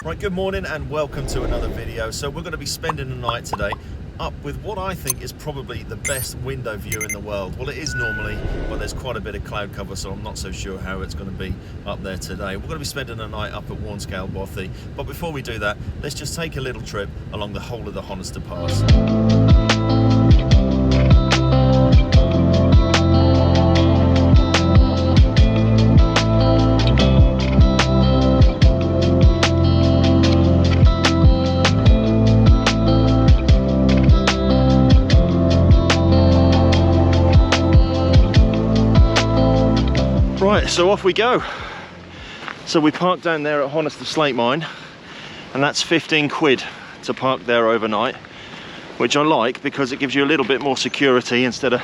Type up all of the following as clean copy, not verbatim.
Right, good morning and welcome to another video. So we're going to be spending the night today up with what I think is probably the best window view in the world. Well, it is normally, but there's quite a bit of cloud cover, so I'm not so sure how it's going to be up there today. We're going to be spending the night up at Warnscale Bothy, but before we do that, let's just take a little trip along the whole of the Honister Pass. Right, so off we go. So we parked down there at Honister slate mine, and that's 15 quid to park there overnight, which I like because it gives you a little bit more security instead of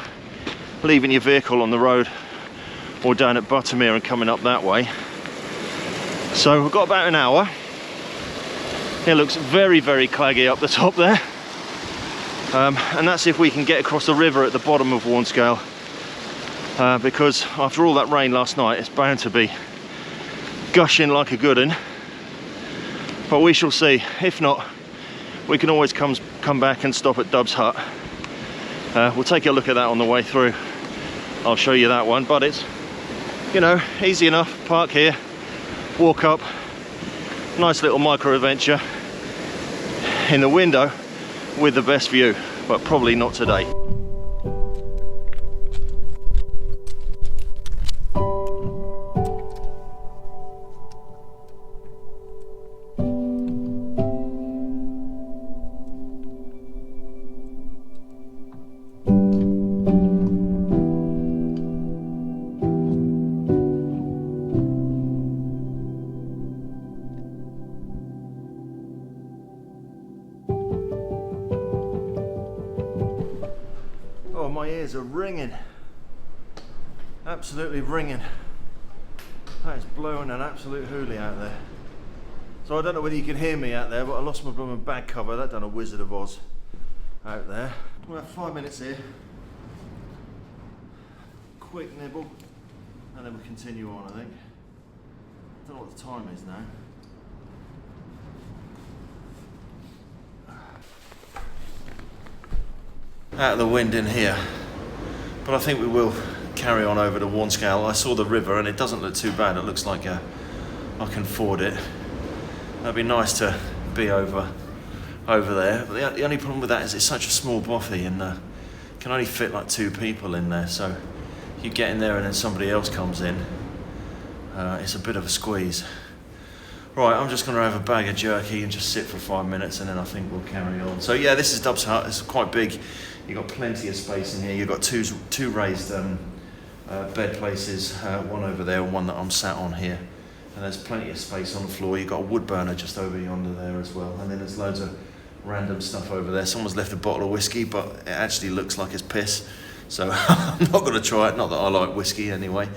leaving your vehicle on the road or down at Buttermere and coming up that way. So we've got about an hour. It looks very, very claggy up the top there, and that's if we can get across the river at the bottom of Warnscale. Because after all that rain last night, it's bound to be gushing like a good one. But we shall see. If not, we can always come back and stop at Dub's Hut. We'll take a look at that on the way through. I'll show you that one, but it's, you know, easy enough. Park here, walk up, nice little micro adventure in the window with the best view, but probably not today. My ears are ringing, absolutely ringing. That is blowing an absolute hoolie out there. So I don't know whether you can hear me out there, but I lost my blooming bag cover. That done a Wizard of Oz out there. We'll have 5 minutes here, quick nibble, and then we continue on, I think. I don't know what the time is now. Out of the wind in here, but I think we will carry on over to Warnscale. I saw the river and it doesn't look too bad. It looks like I can ford it. That'd be nice to be over there, but the only problem with that is it's such a small bothy and can only fit like 2 people in there, so you get in there and then somebody else comes in, it's a bit of a squeeze. Right, I'm just going to have a bag of jerky and just sit for 5 minutes and then I think we'll carry on. So yeah, this is Dub's Hut. It's quite big. You've got plenty of space in here. You've got two raised bed places, one over there and one that I'm sat on here. And there's plenty of space on the floor. You've got a wood burner just over yonder there as well. And then there's loads of random stuff over there. Someone's left a bottle of whiskey, but it actually looks like it's piss. So I'm not going to try it. Not that I like whiskey anyway.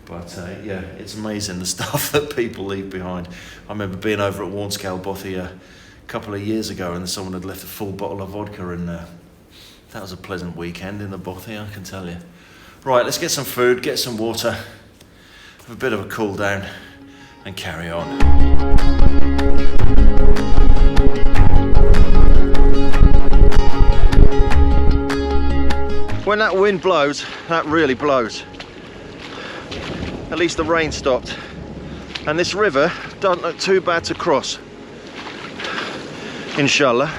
But yeah, it's amazing the stuff that people leave behind. I remember being over at Warnscale Bothy a couple of years ago and someone had left a full bottle of vodka in there. That was a pleasant weekend in the Bothy, I can tell you. Right, let's get some food, get some water, have a bit of a cool down and carry on. When that wind blows, that really blows. At least the rain stopped. And this river doesn't look too bad to cross. Inshallah.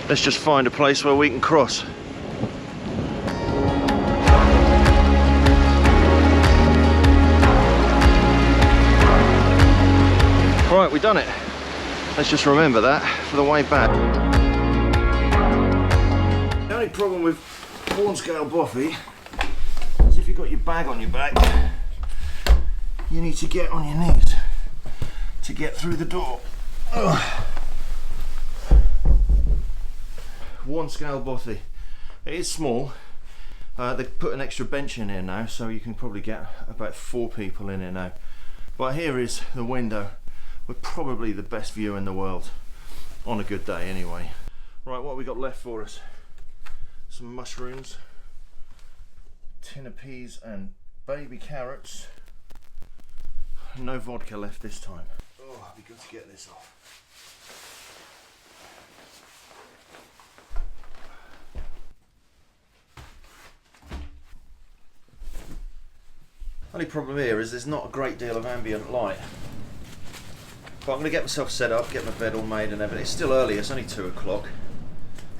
Let's just find a place where we can cross. Right, we've done it. Let's just remember that for the way back. The only problem with Warnscale Bothy is if you've got your bag on your back, you need to get on your knees to get through the door. Ugh. Warnscale Bothy. It is small. They put an extra bench in here now, so you can probably get about 4 people in here now. But here is the window with probably the best view in the world, on a good day anyway. Right, what have we got left for us? Some mushrooms, tin of peas and baby carrots. No vodka left this time. Oh. I'll be good to get this off. Only problem here is there's not a great deal of ambient light. But I'm going to get myself set up, get my bed all made and everything. It's still early, it's only 2 o'clock.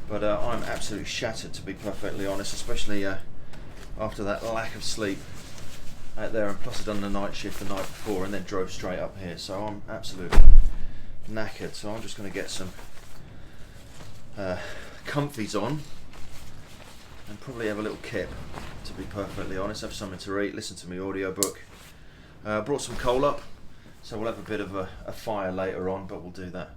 But I'm absolutely shattered, to be perfectly honest, especially after that lack of sleep out there. And plus I'd done the night shift the night before and then drove straight up here. So I'm absolutely knackered. So I'm just going to get some comfies on and probably have a little kip, to be perfectly honest. Have something to eat, listen to my audiobook. Brought some coal up, so we'll have a bit of a fire later on, but we'll do that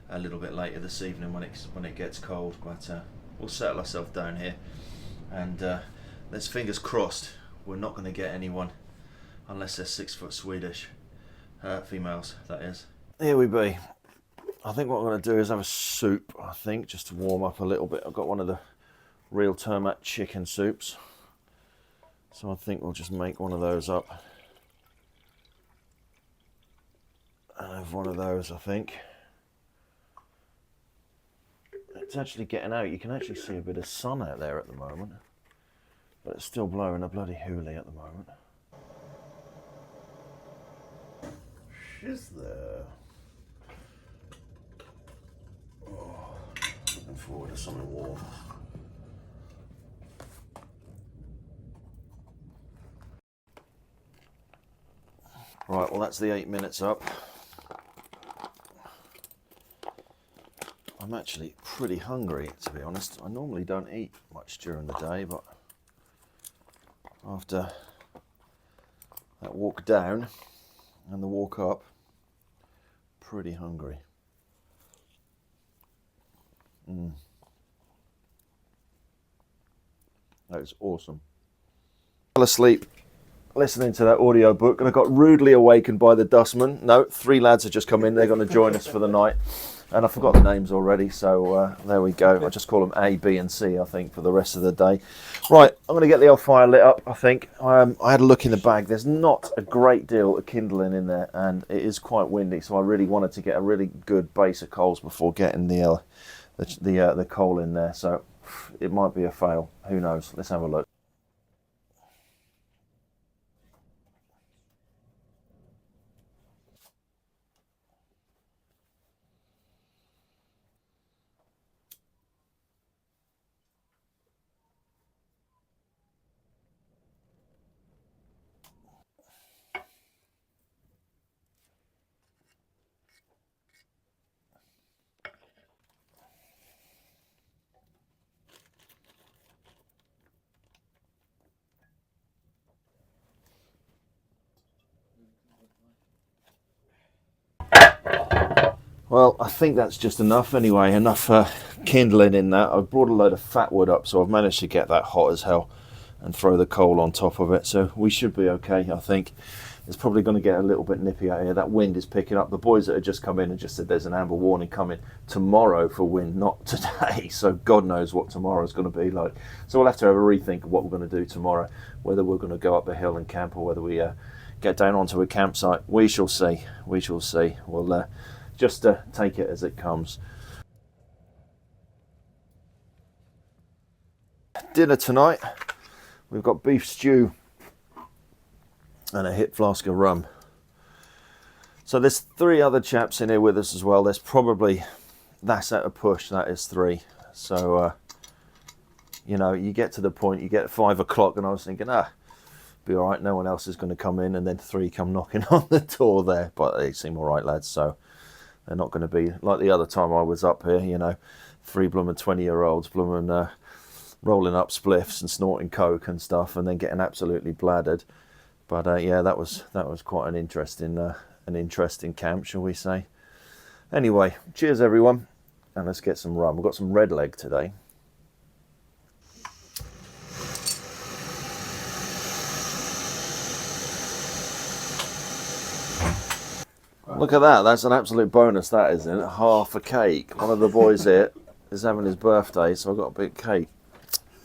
a little bit later this evening when it gets cold. But we'll settle ourselves down here, and let's fingers crossed we're not going to get anyone unless they're 6 foot Swedish females, that is. Here we be. I think what I'm going to do is have a soup, I think, just to warm up a little bit. I've got one of the real Termat chicken soups, so I think we'll just make one of those up and have one of those. I think it's actually getting out. You can actually see a bit of sun out there at the moment, but it's still blowing a bloody hoolie at the moment. She's there. Oh, looking forward to something warm. Right, well that's the 8 minutes up. I'm actually pretty hungry, to be honest. I normally don't eat much during the day, but after that walk down and the walk up, pretty hungry. That is awesome. Fell asleep listening to that audio book and I got rudely awakened by the dustman. No, 3 lads have just come in. They're going to join us for the night, and I forgot the names already, so there we go. I just call them A, B and C, I think, for the rest of the day. Right, I'm going to get the old fire lit up, I think. I had a look in the bag. There's not a great deal of kindling in there, and it is quite windy, so I really wanted to get a really good base of coals before getting the coal in there, so it might be a fail. Who knows? Let's have a look. Well, I think that's just enough anyway, enough kindling in that. I've brought a load of fat wood up, so I've managed to get that hot as hell and throw the coal on top of it, so we should be okay, I think. It's probably going to get a little bit nippy out here. That wind is picking up. The boys that have just come in and just said there's an amber warning coming tomorrow for wind, not today, so God knows what tomorrow's going to be like. So we'll have to have a rethink of what we're going to do tomorrow, whether we're going to go up the hill and camp or whether we get down onto a campsite. We shall see. We shall see. We'll just take it as it comes. Dinner tonight, we've got beef stew and a hip flask of rum. So there's 3 other chaps in here with us as well. There's probably, that's at a push, that is 3. So, you know, you get to the point, you get 5 o'clock and I was thinking, be all right, no one else is going to come in, and then 3 come knocking on the door there, but they seem all right, lads, so they're not going to be like the other time I was up here, you know, 3 blooming 20-year-olds blooming rolling up spliffs and snorting coke and stuff, and then getting absolutely bladdered. But yeah, that was quite an interesting camp, shall we say. Anyway, cheers everyone, and let's get some rum. We've got some red leg today. Look at that, that's an absolute bonus, that isn't it? Half a cake. One of the boys here is having his birthday, so I've got a big cake.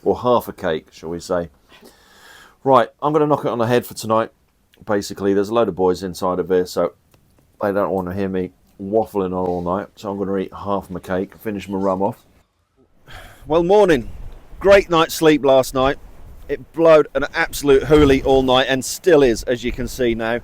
Or half a cake, shall we say. Right, I'm going to knock it on the head for tonight. Basically, there's a load of boys inside of here, so they don't want to hear me waffling on all night, so I'm going to eat half my cake, finish my rum off. Well, morning. Great night's sleep last night. It blowed an absolute hoolie all night and still is, as you can see now.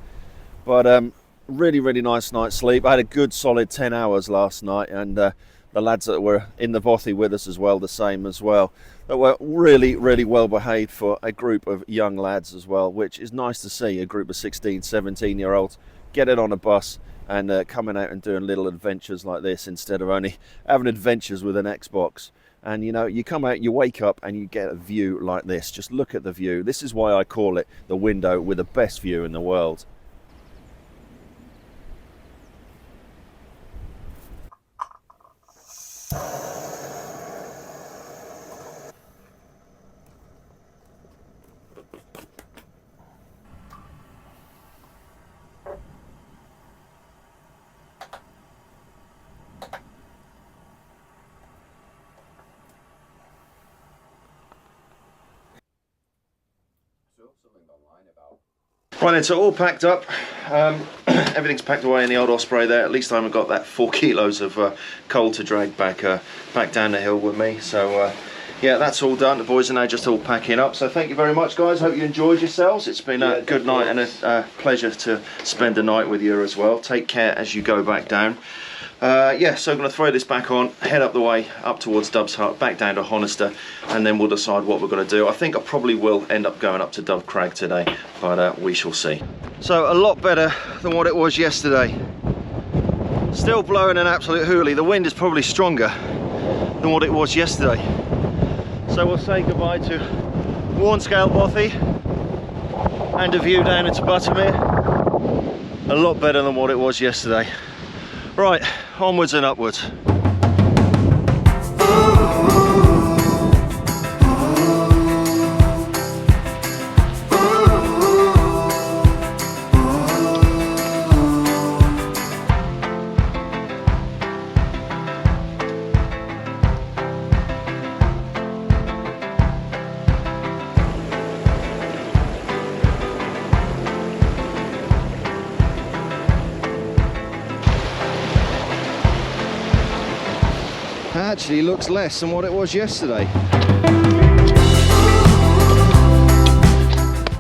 But really nice night's sleep. I had a good solid 10 hours last night, and the lads that were in the Bothy with us as well, the same as well. That were really well behaved for a group of young lads as well, which is nice to see. A group of 16, 17-year-olds getting on a bus and coming out and doing little adventures like this instead of only having adventures with an Xbox. And you know, you come out, you wake up and you get a view like this. Just look at the view. This is why I call it the window with the best view in the world. Right then, so all packed up. Everything's packed away in the old Osprey there. At least I haven't got that 4 kilos of coal to drag back down the hill with me. So yeah, that's all done. The boys are now just all packing up. So thank you very much, guys. Hope you enjoyed yourselves. It's been a good night and a pleasure to spend the night with you as well. Take care as you go back down. Yeah, so I'm going to throw this back on, head up the way, up towards Dove's Hut, back down to Honister, and then we'll decide what we're going to do. I think I probably will end up going up to Dove Crag today, but we shall see. So a lot better than what it was yesterday. Still blowing an absolute hoolie. The wind is probably stronger than what it was yesterday. So we'll say goodbye to Warnscale Bothy and a view down into Buttermere. A lot better than what it was yesterday. Right, onwards and upwards. Actually looks less than what it was yesterday.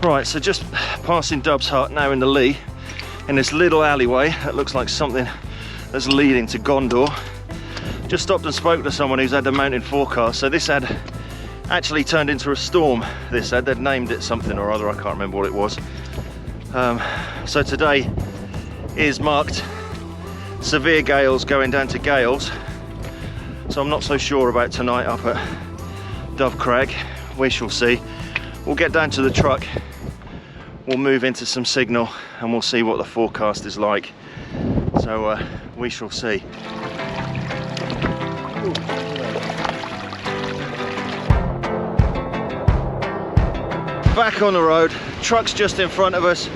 Right, so just passing Dove's Hut now in the lee, in this little alleyway that looks like something that's leading to Gondor. Just stopped and spoke to someone who's had the mountain forecast. So this had actually turned into a storm. This had, they'd named it something or other, I can't remember what it was. So today is marked severe gales going down to gales. So I'm not so sure about tonight up at Dove Crag. We shall see. We'll get down to the truck, we'll move into some signal, and we'll see what the forecast is like. So we shall see. Back on the road, truck's just in front of us.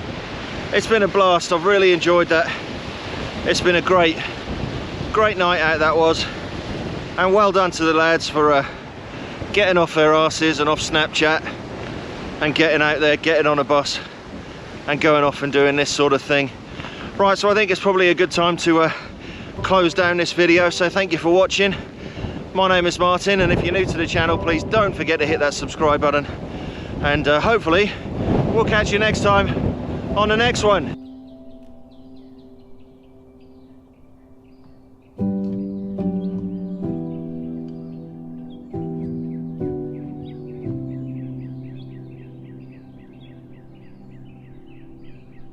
It's been a blast, I've really enjoyed that. It's been a great night out, that was. And well done to the lads for getting off their arses and off Snapchat and getting out there, getting on a bus and going off and doing this sort of thing. Right, so I think it's probably a good time to close down this video. So thank you for watching. My name is Martin, and if you're new to the channel, please don't forget to hit that subscribe button. And hopefully we'll catch you next time on the next one.